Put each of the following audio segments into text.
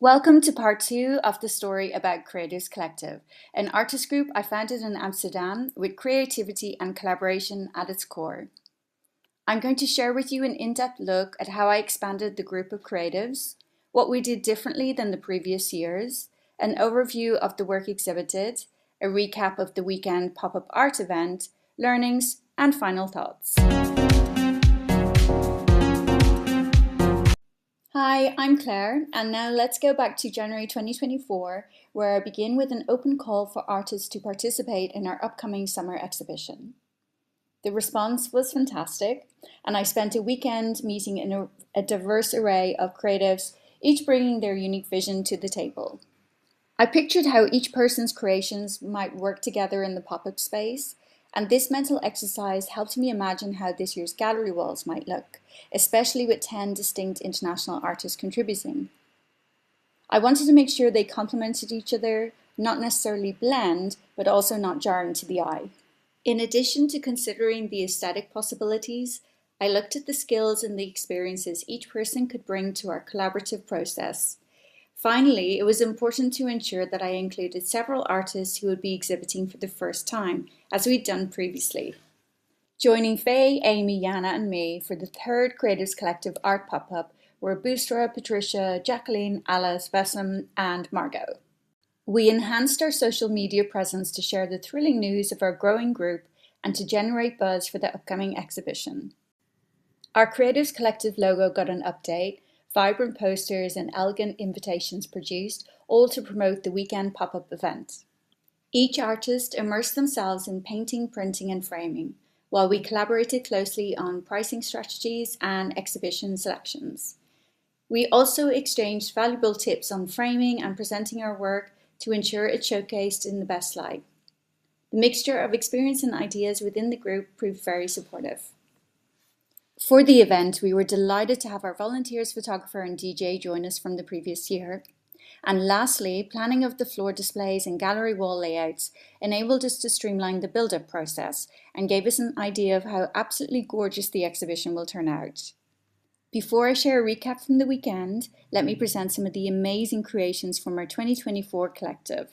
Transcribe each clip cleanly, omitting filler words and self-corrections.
Welcome to part 2 of the story about Creatives Collective, an artist group I founded in Amsterdam with creativity and collaboration at its core. I'm going to share with you an in-depth look at how I expanded the group of creatives, what we did differently than the previous years, an overview of the work exhibited, a recap of the weekend pop-up art event, learnings, and final thoughts. Hi, I'm Claire, and now let's go back to January 2024, where I begin with an open call for artists to participate in our upcoming summer exhibition. The response was fantastic, and I spent a weekend meeting in a diverse array of creatives, each bringing their unique vision to the table. I pictured how each person's creations might work together in the pop-up space, and this mental exercise helped me imagine how this year's gallery walls might look, especially with 10 distinct international artists contributing. I wanted to make sure they complemented each other, not necessarily blend, but also not jarring to the eye. In addition to considering the aesthetic possibilities, I looked at the skills and the experiences each person could bring to our collaborative process. Finally, it was important to ensure that I included several artists who would be exhibiting for the first time, as we'd done previously. Joining Faye, Amy, Yana and me for the third Creatives Collective art pop-up were Boostra, Patricia, Jacqueline, Alice, Vesam and Margot. We enhanced our social media presence to share the thrilling news of our growing group and to generate buzz for the upcoming exhibition. Our Creatives Collective logo got an update, vibrant posters and elegant invitations produced, all to promote the weekend pop-up event. Each artist immersed themselves in painting, printing and framing, while we collaborated closely on pricing strategies and exhibition selections. We also exchanged valuable tips on framing and presenting our work to ensure it showcased in the best light. The mixture of experience and ideas within the group proved very supportive. For the event, we were delighted to have our volunteers, photographer and DJ join us from the previous year. And lastly, planning of the floor displays and gallery wall layouts enabled us to streamline the build-up process and gave us an idea of how absolutely gorgeous the exhibition will turn out. Before I share a recap from the weekend, let me present some of the amazing creations from our 2024 collective.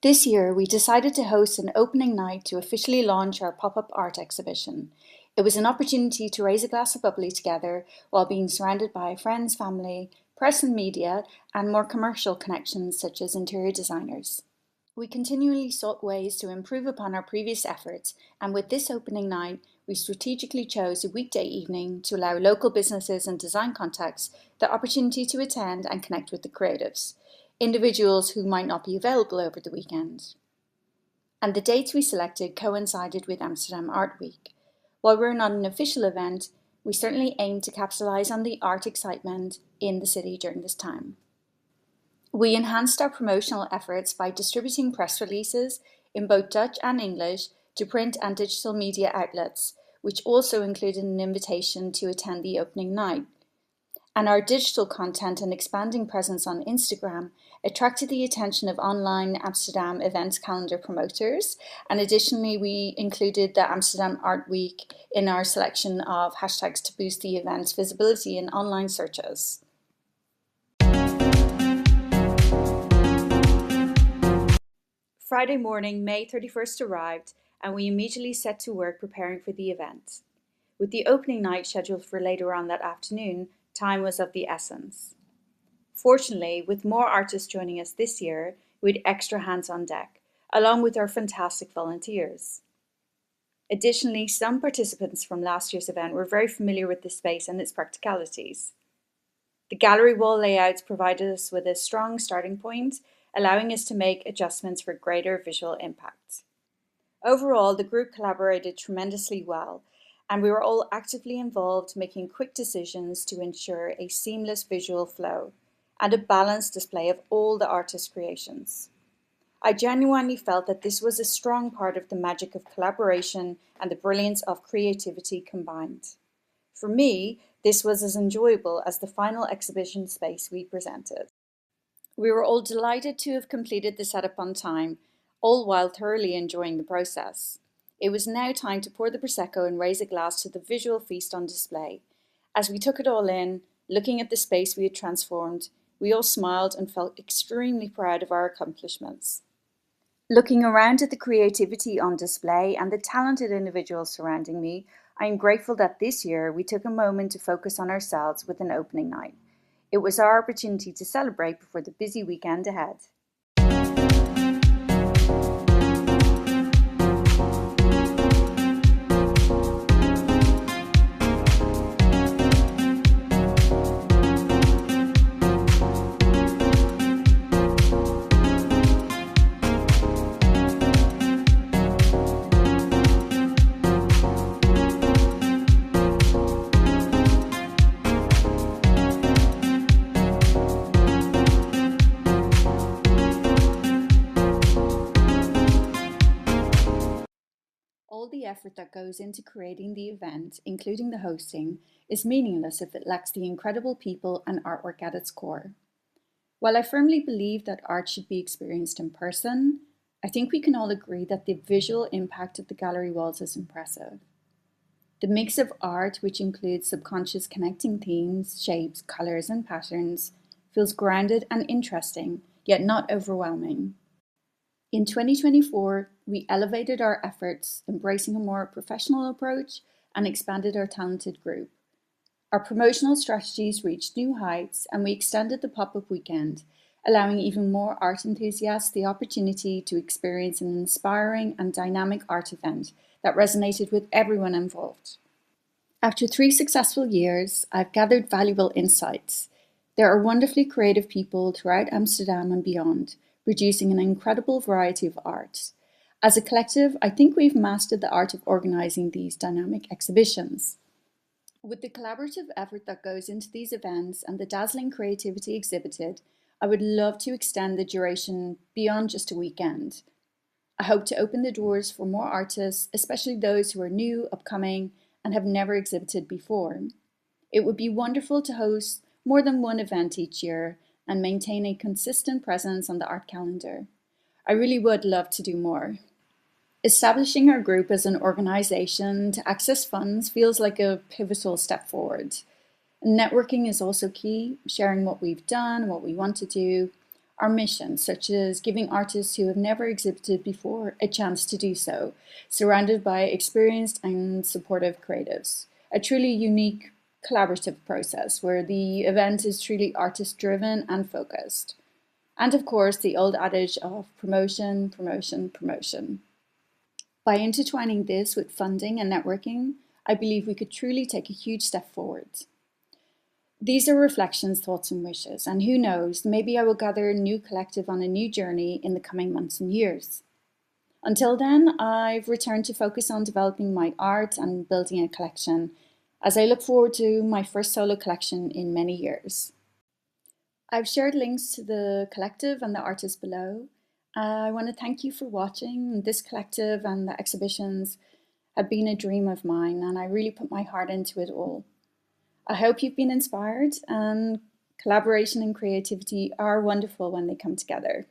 This year, we decided to host an opening night to officially launch our pop-up art exhibition. It was an opportunity to raise a glass of bubbly together while being surrounded by friends, family, press and media, and more commercial connections such as interior designers. We continually sought ways to improve upon our previous efforts, and with this opening night, we strategically chose a weekday evening to allow local businesses and design contacts the opportunity to attend and connect with the creatives, individuals who might not be available over the weekend. and the dates we selected coincided with Amsterdam Art Week. While we're not an official event, we certainly aim to capitalise on the art excitement in the city during this time. We enhanced our promotional efforts by distributing press releases in both Dutch and English to print and digital media outlets, which also included an invitation to attend the opening night. And our digital content and expanding presence on Instagram attracted the attention of online Amsterdam events calendar promoters. And additionally, we included the Amsterdam Art Week in our selection of hashtags to boost the event's visibility in online searches. Friday morning, May 31st arrived, and we immediately set to work preparing for the event. With the opening night scheduled for later on that afternoon, time was of the essence. Fortunately, with more artists joining us this year, we had extra hands on deck, along with our fantastic volunteers. Additionally, some participants from last year's event were very familiar with the space and its practicalities. The gallery wall layouts provided us with a strong starting point, allowing us to make adjustments for greater visual impact. Overall, the group collaborated tremendously well, and we were all actively involved, making quick decisions to ensure a seamless visual flow and a balanced display of all the artists' creations. I genuinely felt that this was a strong part of the magic of collaboration and the brilliance of creativity combined. For me, this was as enjoyable as the final exhibition space we presented. We were all delighted to have completed the setup on time, all while thoroughly enjoying the process. It was now time to pour the Prosecco and raise a glass to the visual feast on display. As we took it all in, looking at the space we had transformed, we all smiled and felt extremely proud of our accomplishments. Looking around at the creativity on display and the talented individuals surrounding me, I am grateful that this year we took a moment to focus on ourselves with an opening night. It was our opportunity to celebrate before the busy weekend ahead. All the effort that goes into creating the event, including the hosting, is meaningless if it lacks the incredible people and artwork at its core. While I firmly believe that art should be experienced in person, I think we can all agree that the visual impact of the gallery walls is impressive. The mix of art, which includes subconscious connecting themes, shapes, colors, and patterns, feels grounded and interesting, yet not overwhelming. In 2024, we elevated our efforts, embracing a more professional approach and expanded our talented group. Our promotional strategies reached new heights, and we extended the pop-up weekend, allowing even more art enthusiasts the opportunity to experience an inspiring and dynamic art event that resonated with everyone involved. After 3 successful years, I've gathered valuable insights. There are wonderfully creative people throughout Amsterdam and beyond, producing an incredible variety of art. As a collective, I think we've mastered the art of organizing these dynamic exhibitions. With the collaborative effort that goes into these events and the dazzling creativity exhibited, I would love to extend the duration beyond just a weekend. I hope to open the doors for more artists, especially those who are new, upcoming, and have never exhibited before. It would be wonderful to host more than one event each year and maintain a consistent presence on the art calendar. I really would love to do more. Establishing our group as an organization to access funds feels like a pivotal step forward. Networking is also key, sharing what we've done, what we want to do, our mission, such as giving artists who have never exhibited before a chance to do so, surrounded by experienced and supportive creatives. A truly unique collaborative process where the event is truly artist-driven and focused. And of course, the old adage of promotion, promotion, promotion. By intertwining this with funding and networking, I believe we could truly take a huge step forward. These are reflections, thoughts, and wishes, and who knows, maybe I will gather a new collective on a new journey in the coming months and years. Until then, I've returned to focus on developing my art and building a collection, as I look forward to my first solo collection in many years. I've shared links to the collective and the artists below. I want to thank you for watching. This collective and the exhibitions have been a dream of mine, and I really put my heart into it all. I hope you've been inspired, and collaboration and creativity are wonderful when they come together.